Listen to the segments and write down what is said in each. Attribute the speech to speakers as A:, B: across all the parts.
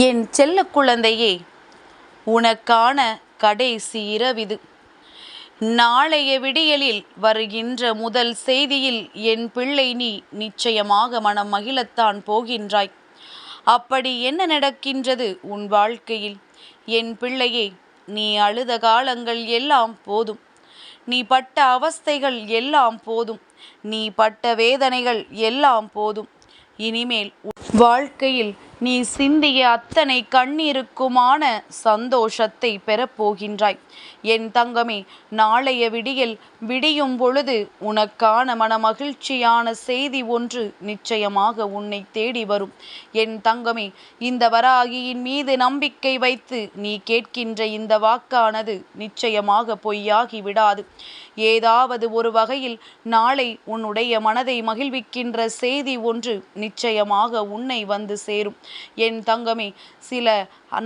A: என் செல்ல குழந்தையே, உனக்கான கடைசி இரவிது. நாளைய விடியலில் வருகின்ற முதல் செய்தியில் என் பிள்ளை நீ நிச்சயமாக மனம் மகிழத்தான் போகின்றாய். அப்படி என்ன நடக்கின்றது உன் வாழ்க்கையில்? என் பிள்ளையே, நீ அழுத காலங்கள் எல்லாம் போதும். நீ பட்ட அவஸ்தைகள் எல்லாம் போதும். நீ பட்ட வேதனைகள் எல்லாம் போதும். இனிமேல் வாழ்க்கையில் நீ சிந்திய அத்தனை கண்ணீருக்குமான சந்தோஷத்தை பெறப்போகின்றாய். என் தங்கமே, நாளைய விடியல் விடியும் பொழுது உனக்கான மனமகிழ்ச்சியான செய்தி ஒன்று நிச்சயமாக உன்னை தேடி வரும். என் தங்கமே, இந்த வராகியின் மீது நம்பிக்கை வைத்து நீ கேட்கின்ற இந்த வாக்கானது நிச்சயமாக பொய்யாகி விடாது. ஏதாவது ஒரு வகையில் நாளை உன்னுடைய மனதை மகிழ்விக்கின்ற செய்தி ஒன்று நிச்சயமாக உன்னை வந்து சேரும். என் தங்கமே, சில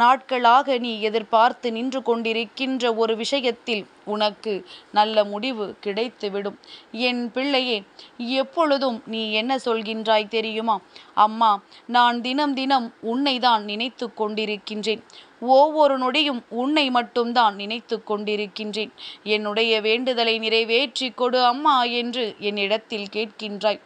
A: நாட்களாக நீ எதிர்பார்த்து நின்று கொண்டிருக்கின்ற ஒரு விஷயத்தில் உனக்கு நல்ல முடிவு கிடைத்துவிடும். என் பிள்ளையே, எப்பொழுதும் நீ என்ன சொல்கின்றாய் தெரியுமா? அம்மா, நான் தினம் தினம் உன்னை தான் நினைத்து கொண்டிருக்கின்றேன். ஒவ்வொரு நொடியும் உன்னை மட்டும்தான் நினைத்து கொண்டிருக்கின்றேன். என்னுடைய வேண்டுதலை நிறைவேற்றி கொடு அம்மா என்று என்னிடத்தில் கேட்கின்றாய்.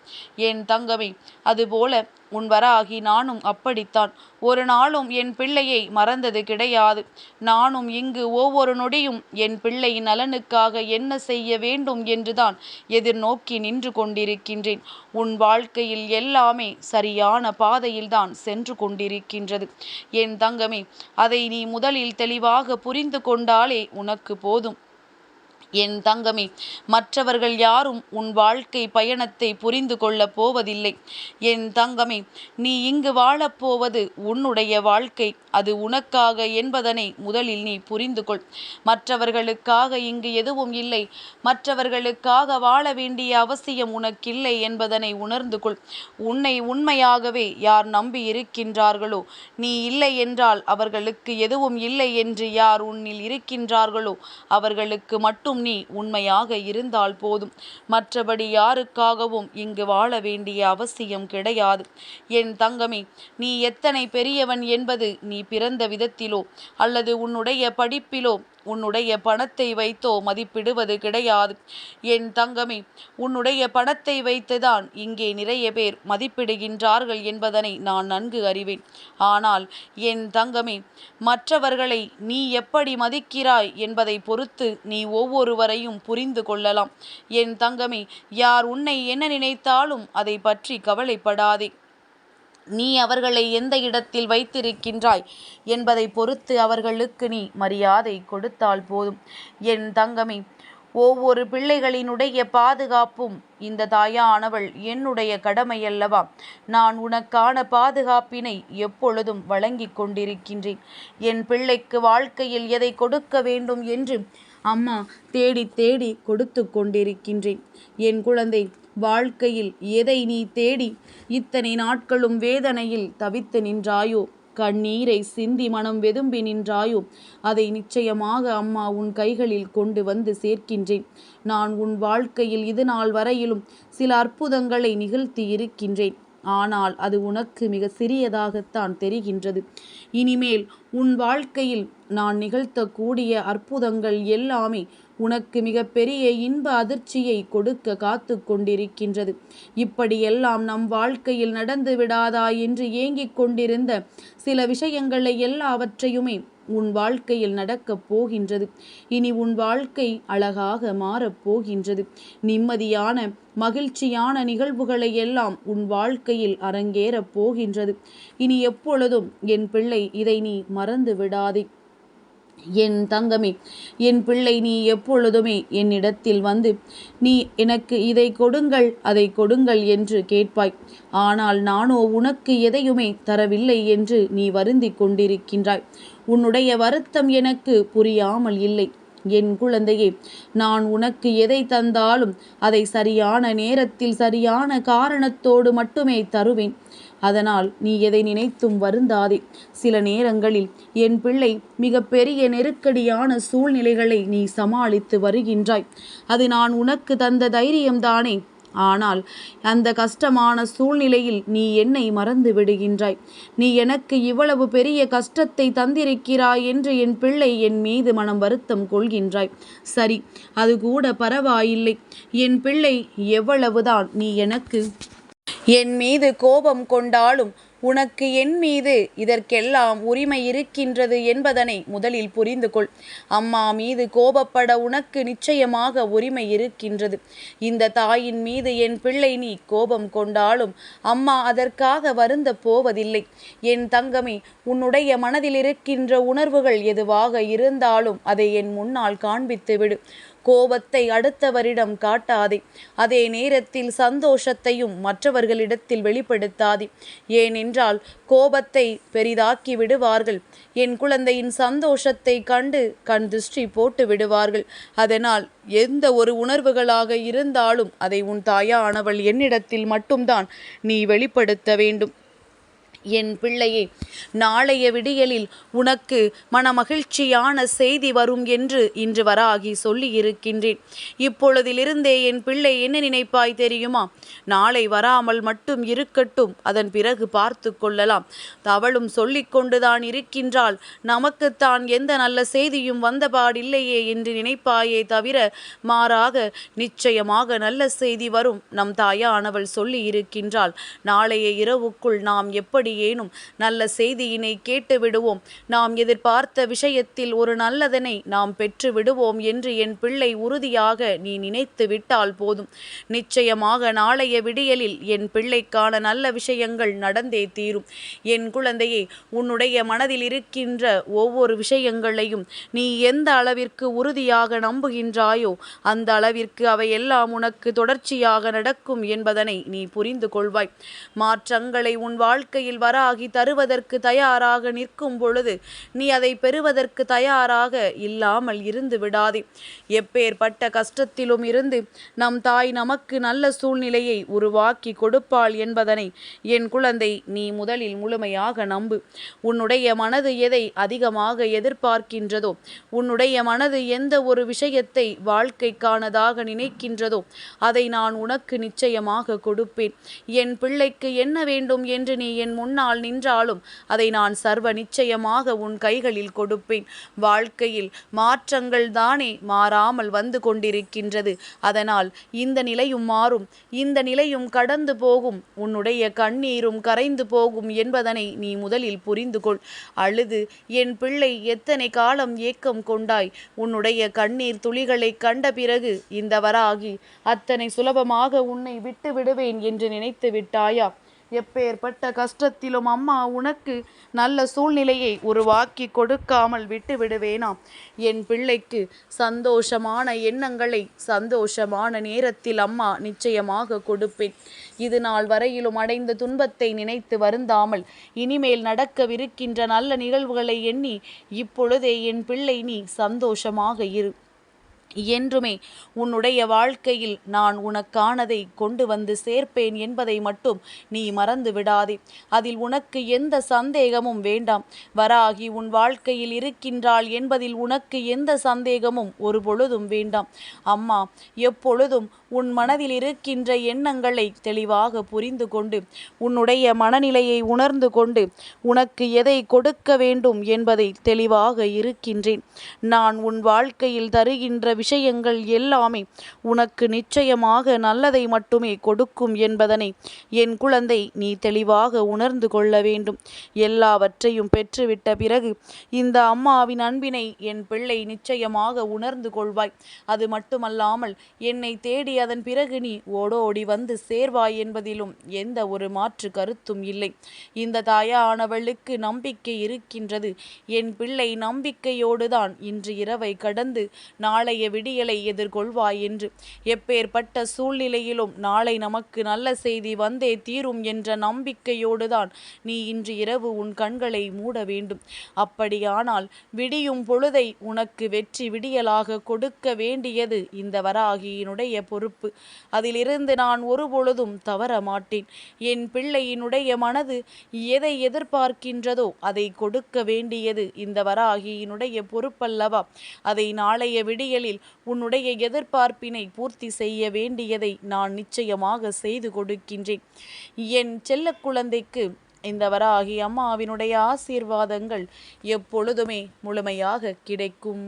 A: என் தங்கமே, அதுபோல உன் வராகி நானும் அப்படித்தான். ஒரு நாளும் என் பிள்ளையை மறந்தது கிடையாது. நானும் இங்கு ஒவ்வொரு நொடியும் என் பிள்ளையின் நலனுக்காக என்ன செய்ய வேண்டும் என்றுதான் எதிர்நோக்கி நின்று கொண்டிருக்கின்றேன். உன் வாழ்க்கையில் எல்லாமே சரியான பாதையில்தான் சென்று கொண்டிருக்கின்றது. என் தங்கமே, அதை நீ முதலில் தெளிவாக புரிந்து கொண்டாலே உனக்கு போதும். என் தங்கமே, மற்றவர்கள் யாரும் உன் வாழ்க்கை பயணத்தை புரிந்து கொள்ளப் போவதில்லை. என் தங்கமே, நீ இங்கு வாழப்போவது உன்னுடைய வாழ்க்கை. அது உனக்காக என்பதனை முதலில் நீ புரிந்து கொள். மற்றவர்களுக்காக இங்கு எதுவும் இல்லை. மற்றவர்களுக்காக வாழ வேண்டிய அவசியம் உனக்கில்லை என்பதனை உணர்ந்து கொள். உன்னை உண்மையாகவே யார் நம்பி இருக்கின்றார்களோ, நீ இல்லை என்றால் அவர்களுக்கு எதுவும் இல்லை என்று யார் உன்னில் இருக்கின்றார்களோ அவர்களுக்கு மட்டும் நீ உண்மையாக இருந்தால் போதும். மற்றபடி யாருக்காகவும் இங்கு வாழ வேண்டிய அவசியம் கிடையாது. என் தங்கமே, நீ எத்தனை பெரியவன் என்பது நீ பிறந்த விதத்திலோ அல்லது உன்னுடைய படிப்பிலோ உன்னுடைய பணத்தை வைத்தோ மதிப்பிடுவது கிடையாது. என் தங்கமே, உன்னுடைய பணத்தை வைத்துதான் இங்கே நிறைய பேர் மதிப்பிடுகின்றார்கள் என்பதனை நான் நன்கு அறிவேன். ஆனால் என் தங்கமே, மற்றவர்களை நீ எப்படி மதிக்கிறாய் என்பதை பொறுத்து நீ ஒவ்வொருவரையும் புரிந்து கொள்ளலாம். என் தங்கமே, யார் உன்னை என்ன நினைத்தாலும் அதை பற்றி கவலைப்படாதே. நீ அவர்களை எந்த இடத்தில் வைத்திருக்கின்றாய் என்பதை பொறுத்து அவர்களுக்கு நீ மரியாதை கொடுத்தால் போதும். என் தங்கமே, ஒவ்வொரு பிள்ளைகளினுடைய பாதுகாப்பும் இந்த தாயானவள் என்னுடைய கடமையல்லவா? நான் உனக்கான பாதுகாப்பினை எப்பொழுதும் வழங்கி கொண்டிருக்கின்றேன். என் பிள்ளைக்கு வாழ்க்கையில் எதை கொடுக்க வேண்டும் என்று அம்மா தேடி தேடி கொடுத்து கொண்டிருக்கின்றேன். என் குழந்தை, வாழ்க்கையில் எதை நீ தேடி இத்தனை நாட்களும் வேதனையில் தவித்து நின்றாயோ, கண்ணீரை சிந்தி மனம் வெதும்பி நின்றாயோ, அதை நிச்சயமாக அம்மா உன் கைகளில் கொண்டு வந்து சேர்க்கின்றேன். நான் உன் வாழ்க்கையில் இது நாள் வரையிலும் சில அற்புதங்களை நிகழ்த்தி இருக்கின்றேன். ஆனால் அது உனக்கு மிக சிறியதாகத்தான் தெரிகின்றது. இனிமேல் உன் வாழ்க்கையில் நான் நிகழ்த்தக்கூடிய அற்புதங்கள் எல்லாமே உனக்கு மிகப்பெரிய இன்ப அதிர்ச்சியை கொடுக்க காத்து கொண்டிருக்கின்றது. இப்படியெல்லாம் நம் வாழ்க்கையில் நடந்து விடாதா என்று ஏங்கிக் கொண்டிருந்த சில விஷயங்களை எல்லாவற்றையுமே உன் வாழ்க்கையில் நடக்கப் போகின்றது. இனி உன் வாழ்க்கை அழகாக மாறப்போகின்றது. நிம்மதியான மகிழ்ச்சியான நிகழ்வுகளை எல்லாம் உன் வாழ்க்கையில் அரங்கேறப் போகின்றது. இனி எப்பொழுதும் என் பிள்ளை, இதை நீ மறந்து விடாதே. என் தங்கமே, என் பிள்ளை, நீ எப்பொழுதுமே என்னிடத்தில் வந்து நீ எனக்கு இதை கொடுங்கள் அதை கொடுங்கள் என்று கேட்பாய். ஆனால் நானோ உனக்கு எதையுமே தரவில்லை என்று நீ வருந்தி கொண்டிருக்கின்றாய். உன்னுடைய வருத்தம் எனக்கு புரியாமல் இல்லை. என் குழந்தையே, நான் உனக்கு எதை தந்தாலும் அதை சரியான நேரத்தில் சரியான காரணத்தோடு மட்டுமே தருவேன். அதனால் நீ எதை நினைத்தும் வருந்தாதே. சில நேரங்களில் என் பிள்ளை, மிக பெரிய நெருக்கடியான சூழ்நிலைகளை நீ சமாளித்து வருகின்றாய். அது நான் உனக்கு தந்த தைரியம்தானே? ஆனால் அந்த கஷ்டமான சூழ்நிலையில் நீ என்னை மறந்து விடுகின்றாய். நீ எனக்கு இவ்வளவு பெரிய கஷ்டத்தை தந்திருக்கிறாய் என்று என் பிள்ளை என் மீது மனம் வருத்தம் கொள்கின்றாய். சரி, அது கூட பரவாயில்லை. என் பிள்ளை, எவ்வளவுதான் நீ எனக்கு என் மீது கோபம் கொண்டாலும் உனக்கு என் மீது இதற்கெல்லாம் உரிமை இருக்கின்றது என்பதனை முதலில் புரிந்து கொள். அம்மா மீது கோபப்பட உனக்கு நிச்சயமாக உரிமை இருக்கின்றது. இந்த தாயின் மீது என் பிள்ளை நீ கோபம் கொண்டாலும் அம்மா அதற்காக வருந்த போவதில்லை. என் தங்கமே, உன்னுடைய மனதில் இருக்கின்ற உணர்வுகள் எதுவாக இருந்தாலும் அதை என் முன்னால் காண்பித்து விடு. கோபத்தை அடுத்தவரிடம் காட்டாதே. அதே நேரத்தில் சந்தோஷத்தையும் மற்றவர்களிடத்தில் வெளிப்படுத்தாதே. ஏனென்றால் கோபத்தை பெரிதாக்கி விடுவார்கள். என் குழந்தையின் சந்தோஷத்தை கண்டு கண் திருஷ்டி போட்டு விடுவார்கள். அதனால் எந்த ஒரு உணர்வுகளாக இருந்தாலும் அதை உன் தாயானவள் என்னிடத்தில் மட்டும்தான் நீ வெளிப்படுத்த வேண்டும். என் பிள்ளையே, நாளைய விடியலில் உனக்கு மனமகிழ்ச்சியான செய்தி வரும் என்று இன்று வராகி சொல்லி இருக்கின்றேன். இப்பொழுதிலிருந்தே என் பிள்ளை என்ன நினைப்பாய் தெரியுமா? நாளை வராமல் மட்டும் இருக்கட்டும், அதன் பிறகு பார்த்து கொள்ளலாம். அவளும் சொல்லிக்கொண்டுதான் இருக்கின்றாள், நமக்குத்தான் எந்த நல்ல செய்தியும் வந்தபாடில்லையே என்று நினைப்பாயே தவிர மாறாக நிச்சயமாக நல்ல செய்தி வரும். நம் தாயானவள் சொல்லி இருக்கின்றாள், நாளைய இரவுக்குள் நாம் எப்படி ஏனும் நல்ல செய்தியினை கேட்டு விடுவோம். நாம் எதிர்பார்த்த விஷயத்தில் ஒரு நல்லதனை நாம் பெற்று விடுவோம் என்று என் பிள்ளை உறுதியாக நீ நினைத்து விட்டால் போதும். நிச்சயமாக நாளைய விடியலில் என் பிள்ளைக்கான நல்ல விஷயங்கள் நடந்தே தீரும். என் குழந்தையே, உன்னுடைய மனதில் இருக்கின்ற ஒவ்வொரு விஷயங்களையும் நீ எந்த அளவிற்கு உறுதியாக நம்புகின்றாயோ அந்த அளவிற்கு அவையெல்லாம் உனக்கு தொடர்ச்சியாக நடக்கும் என்பதனை நீ புரிந்து கொள்வாய். மாற்றங்களை உன் வாழ்க்கையில் வராகி தருவதற்கு தயாராக நிற்கும் பொழுது நீ அதை பெறுவதற்கு தயாராக இல்லாமல் இருந்து விடாதே. எப்பேற்பட்ட கஷ்டத்திலும் இருந்து நம் தாய் நமக்கு நல்ல சூழ்நிலையை உருவாக்கி கொடுப்பாள் என்பதனை என் குழந்தை நீ முதலில் முழுமையாக நம்பு. உன்னுடைய மனது எதை அதிகமாக எதிர்பார்க்கின்றதோ, உன்னுடைய மனது எந்த ஒரு விஷயத்தை வாழ்க்கைக்கானதாக நினைக்கின்றதோ அதை நான் உனக்கு நிச்சயமாக கொடுப்பேன். என் பிள்ளைக்கு என்ன வேண்டும் என்று நீ என் முன்னால் நின்றாலும் அதை நான் சர்வ நிச்சயமாக உன் கைகளில் கொடுப்பேன். வாழ்க்கையில் மாற்றங்கள் தானே மாறாமல் வந்து கொண்டிருக்கின்றது. அதனால் இந்த நிலையும் மாறும், இந்த நிலையும் கடந்து போகும், உன்னுடைய கண்ணீரும் கரைந்து போகும் என்பதனை நீ முதலில் புரிந்து கொள். அழுது என் பிள்ளை எத்தனை காலம் ஏக்கம் கொண்டாய். உன்னுடைய கண்ணீர் துளிகளை கண்ட பிறகு இந்த வராகி அத்தனை சுலபமாக உன்னை விட்டு விடுவேன் என்று நினைத்து விட்டாயா? எப்பேற்பட்ட கஷ்டத்திலும் அம்மா உனக்கு நல்ல சூழ்நிலையை உருவாக்கி கொடுக்காமல் விட்டு விடுவேனாம். என் பிள்ளைக்கு சந்தோஷமான எண்ணங்களை சந்தோஷமான நேரத்தில் அம்மா நிச்சயமாக கொடுப்பேன். இது நாள் வரையிலும் அடைந்த துன்பத்தை நினைத்து வருந்தாமல் இனிமேல் நடக்கவிருக்கின்ற நல்ல நிகழ்வுகளை எண்ணி இப்பொழுதே என் பிள்ளை நீ சந்தோஷமாக இரு. என்றுமே உன்னுடைய வாழ்க்கையில் நான் உனக்கானதை கொண்டு வந்து சேர்ப்பேன் என்பதை மட்டும் நீ மறந்து விடாதே. அதில் உனக்கு எந்த சந்தேகமும் வேண்டாம். வராகி உன் வாழ்க்கையில் இருக்கின்றாள் என்பதில் உனக்கு எந்த சந்தேகமும் ஒரு பொழுதும் வேண்டாம். அம்மா எப்பொழுதும் உன் மனதில் இருக்கின்ற எண்ணங்களை தெளிவாக புரிந்து கொண்டு உன்னுடைய மனநிலையை உணர்ந்து கொண்டு உனக்கு எதை கொடுக்க வேண்டும் என்பதை தெளிவாக இருக்கின்றேன். நான் உன் வாழ்க்கையில் தருகின்ற விஷயங்கள் எல்லாமே உனக்கு நிச்சயமாக நல்லதை மட்டுமே கொடுக்கும் என்பதனை என் குழந்தை நீ தெளிவாக உணர்ந்து கொள்ள வேண்டும். எல்லாவற்றையும் பெற்றுவிட்ட பிறகு இந்த அம்மாவின் அன்பினை என் பிள்ளை நிச்சயமாக உணர்ந்து கொள்வாய். அது மட்டுமல்லாமல் என்னை தேடி அதன் பிறகு நீ ஓடோடி வந்து சேர்வாய் என்பதிலும் எந்த ஒரு மாற்று கருத்தும் இல்லை. இந்த தாயானவளுக்கு நம்பிக்கை இருக்கின்றது. என் பிள்ளை நம்பிக்கையோடுதான் இன்று இரவை கடந்து நாளைய விடியலை எதிர்கொள்வாய் என்று. எப்பேற்பட்ட சூழ்நிலையிலும் நாளை நமக்கு நல்ல செய்தி வந்தே தீரும் என்ற நம்பிக்கையோடுதான் நீ இன்று இரவு உன் கண்களை மூட வேண்டும். அப்படியானால் விடியும் பொழுதை உனக்கு வெற்றி விடியலாக கொடுக்க வேண்டியது இந்த வராகியினுடைய பொறுப்பு. அதிலிருந்து நான் ஒரு பொழுதும் தவற மாட்டேன். என் பிள்ளையினுடைய மனது எதை எதிர்பார்க்கின்றதோ அதை கொடுக்க வேண்டியது இந்த வராகியினுடைய பொறுப்பல்லவா? அதை நாளைய விடியலில் உன்னுடைய எதிர்பார்ப்பினை பூர்த்தி செய்ய வேண்டியதை நான் நிச்சயமாக செய்து கொடுக்கின்றேன். என் செல்ல குழந்தைக்கு இந்த வராகி அம்மாவினுடைய ஆசீர்வாதங்கள் எப்பொழுதுமே முழுமையாக கிடைக்கும்.